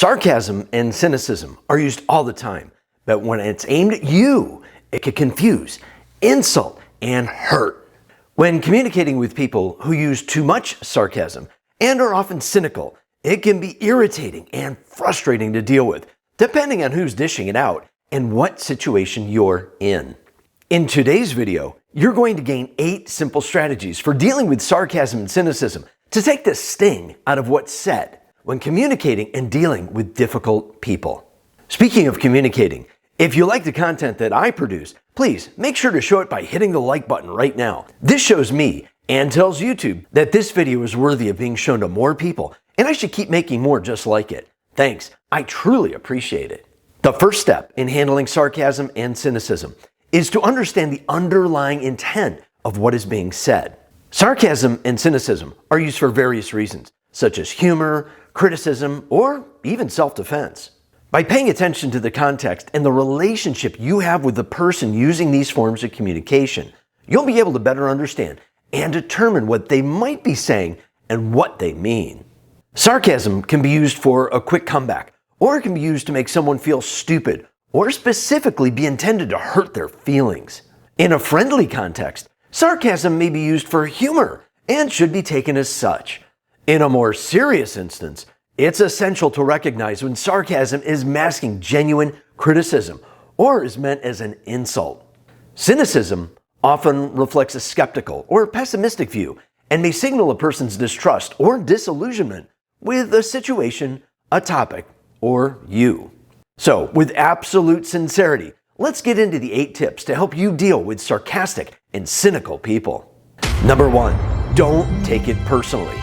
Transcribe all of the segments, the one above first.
Sarcasm and cynicism are used all the time, but when it's aimed at you, it can confuse, insult, and hurt. When communicating with people who use too much sarcasm and are often cynical, it can be irritating and frustrating to deal with, depending on who's dishing it out and what situation you're in. In today's video, you're going to gain 8 simple strategies for dealing with sarcasm and cynicism to take the sting out of what's said when communicating and dealing with difficult people. Speaking of communicating, if you like the content that I produce, please make sure to show it by hitting the like button right now. This shows me and tells YouTube that this video is worthy of being shown to more people, and I should keep making more just like it. Thanks, I truly appreciate it. The first step in handling sarcasm and cynicism is to understand the underlying intent of what is being said. Sarcasm and cynicism are used for various reasons, such as humor, criticism, or even self-defense. By paying attention to the context and the relationship you have with the person using these forms of communication, you'll be able to better understand and determine what they might be saying and what they mean. Sarcasm can be used for a quick comeback, or it can be used to make someone feel stupid, or specifically be intended to hurt their feelings. In a friendly context, sarcasm may be used for humor and should be taken as such. In a more serious instance, it's essential to recognize when sarcasm is masking genuine criticism or is meant as an insult. Cynicism often reflects a skeptical or pessimistic view and may signal a person's distrust or disillusionment with a situation, a topic, or you. So, with absolute sincerity, let's get into the 8 tips to help you deal with sarcastic and cynical people. Number 1, don't take it personally.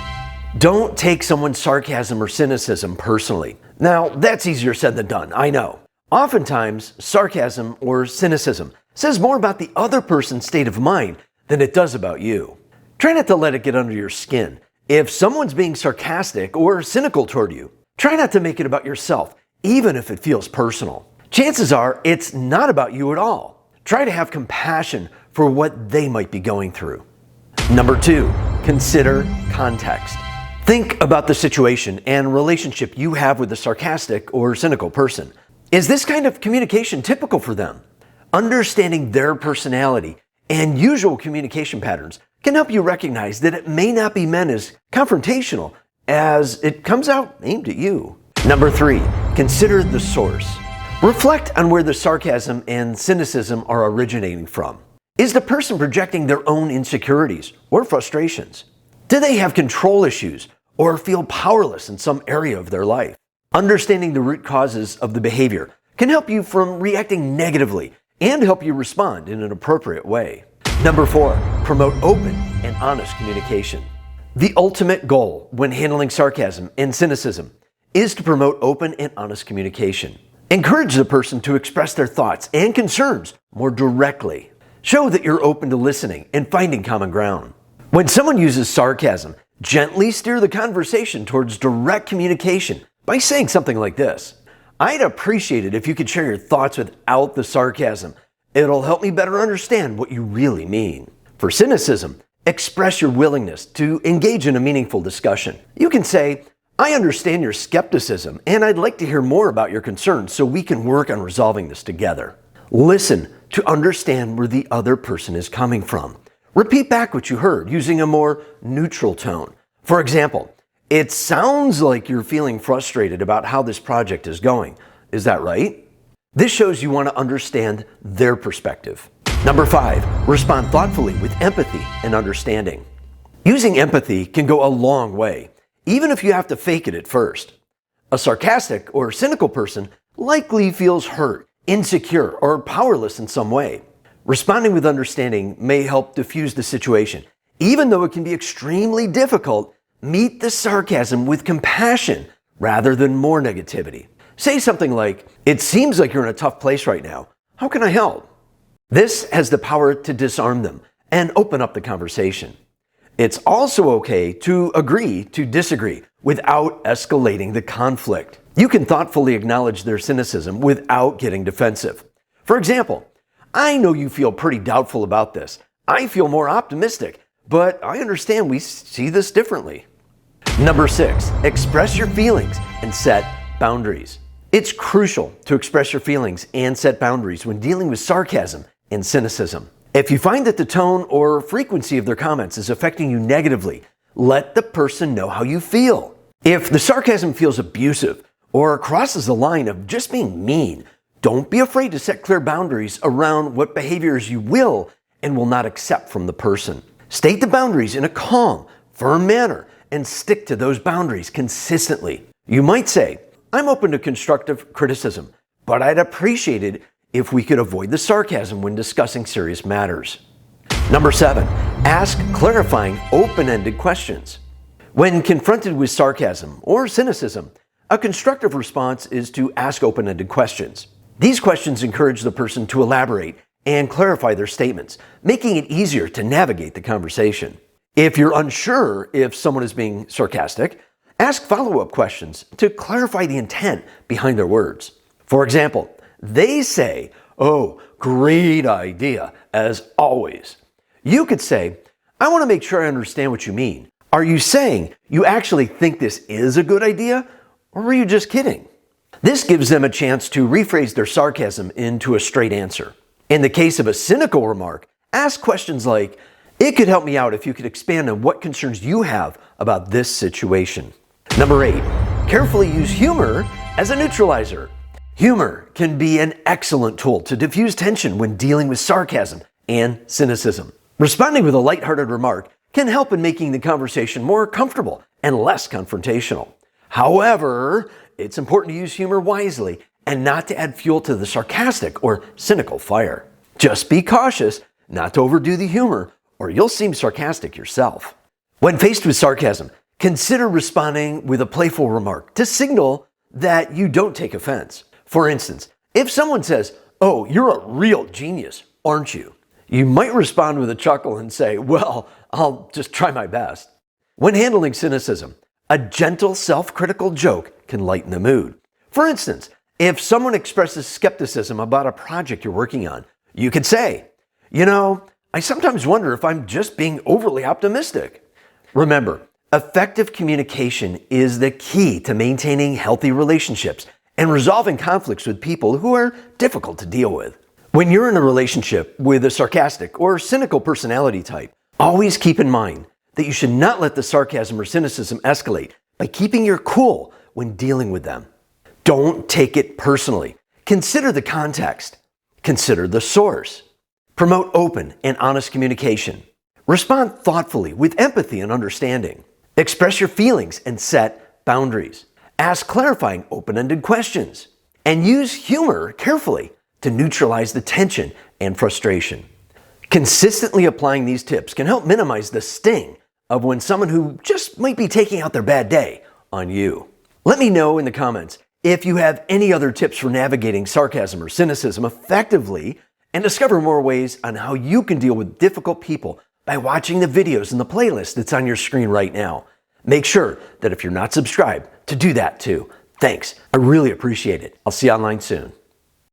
Don't take someone's sarcasm or cynicism personally. Now, that's easier said than done, I know. Oftentimes, sarcasm or cynicism says more about the other person's state of mind than it does about you. Try not to let it get under your skin. If someone's being sarcastic or cynical toward you, try not to make it about yourself, even if it feels personal. Chances are it's not about you at all. Try to have compassion for what they might be going through. Number 2, consider context. Think about the situation and relationship you have with the sarcastic or cynical person. Is this kind of communication typical for them? Understanding their personality and usual communication patterns can help you recognize that it may not be meant as confrontational as it comes out aimed at you. Number 3, consider the source. Reflect on where the sarcasm and cynicism are originating from. Is the person projecting their own insecurities or frustrations? Do they have control issues or feel powerless in some area of their life? Understanding the root causes of the behavior can help you from reacting negatively and help you respond in an appropriate way. Number 4, promote open and honest communication. The ultimate goal when handling sarcasm and cynicism is to promote open and honest communication. Encourage the person to express their thoughts and concerns more directly. Show that you're open to listening and finding common ground. When someone uses sarcasm, gently steer the conversation towards direct communication by saying something like this: I'd appreciate it if you could share your thoughts without the sarcasm. It'll help me better understand what you really mean. For cynicism, express your willingness to engage in a meaningful discussion. You can say, I understand your skepticism and I'd like to hear more about your concerns so we can work on resolving this together. Listen to understand where the other person is coming from. Repeat back what you heard using a more neutral tone. For example, it sounds like you're feeling frustrated about how this project is going. Is that right? This shows you want to understand their perspective. Number 5, respond thoughtfully with empathy and understanding. Using empathy can go a long way, even if you have to fake it at first. A sarcastic or cynical person likely feels hurt, insecure, or powerless in some way. Responding with understanding may help diffuse the situation. Even though it can be extremely difficult, meet the sarcasm with compassion rather than more negativity. Say something like, it seems like you're in a tough place right now. How can I help? This has the power to disarm them and open up the conversation. It's also okay to agree to disagree without escalating the conflict. You can thoughtfully acknowledge their cynicism without getting defensive. For example, I know you feel pretty doubtful about this. I feel more optimistic, but I understand we see this differently. Number 6, express your feelings and set boundaries. It's crucial to express your feelings and set boundaries when dealing with sarcasm and cynicism. If you find that the tone or frequency of their comments is affecting you negatively, let the person know how you feel. If the sarcasm feels abusive or crosses the line of just being mean, don't be afraid to set clear boundaries around what behaviors you will and will not accept from the person. State the boundaries in a calm, firm manner and stick to those boundaries consistently. You might say, I'm open to constructive criticism, but I'd appreciate it if we could avoid the sarcasm when discussing serious matters. Number 7, ask clarifying, open-ended questions. When confronted with sarcasm or cynicism, a constructive response is to ask open-ended questions. These questions encourage the person to elaborate and clarify their statements, making it easier to navigate the conversation. If you're unsure if someone is being sarcastic, ask follow-up questions to clarify the intent behind their words. For example, they say, "Oh, great idea, as always." You could say, "I want to make sure I understand what you mean. Are you saying you actually think this is a good idea, or were you just kidding?" This gives them a chance to rephrase their sarcasm into a straight answer. In the case of a cynical remark, ask questions like, "It could help me out if you could expand on what concerns you have about this situation." Number 8, carefully use humor as a neutralizer. Humor can be an excellent tool to diffuse tension when dealing with sarcasm and cynicism. Responding with a lighthearted remark can help in making the conversation more comfortable and less confrontational. However, it's important to use humor wisely and not to add fuel to the sarcastic or cynical fire. Just be cautious not to overdo the humor, or you'll seem sarcastic yourself. When faced with sarcasm, consider responding with a playful remark to signal that you don't take offense. For instance, if someone says, "Oh, you're a real genius, aren't you?" you might respond with a chuckle and say, "Well, I'll just try my best." When handling cynicism, a gentle, self-critical joke can lighten the mood. For instance, if someone expresses skepticism about a project you're working on, you could say, "I sometimes wonder if I'm just being overly optimistic." Remember, effective communication is the key to maintaining healthy relationships and resolving conflicts with people who are difficult to deal with. When you're in a relationship with a sarcastic or cynical personality type, always keep in mind that you should not let the sarcasm or cynicism escalate by keeping your cool when dealing with them. Don't take it personally. Consider the context. Consider the source. Promote open and honest communication. Respond thoughtfully with empathy and understanding. Express your feelings and set boundaries. Ask clarifying, open-ended questions. And use humor carefully to neutralize the tension and frustration. Consistently applying these tips can help minimize the sting of when someone who just might be taking out their bad day on you. Let me know in the comments if you have any other tips for navigating sarcasm or cynicism effectively, and discover more ways on how you can deal with difficult people by watching the videos in the playlist that's on your screen right now. Make sure that if you're not subscribed, to do that too. Thanks. I really appreciate it. I'll see you online soon.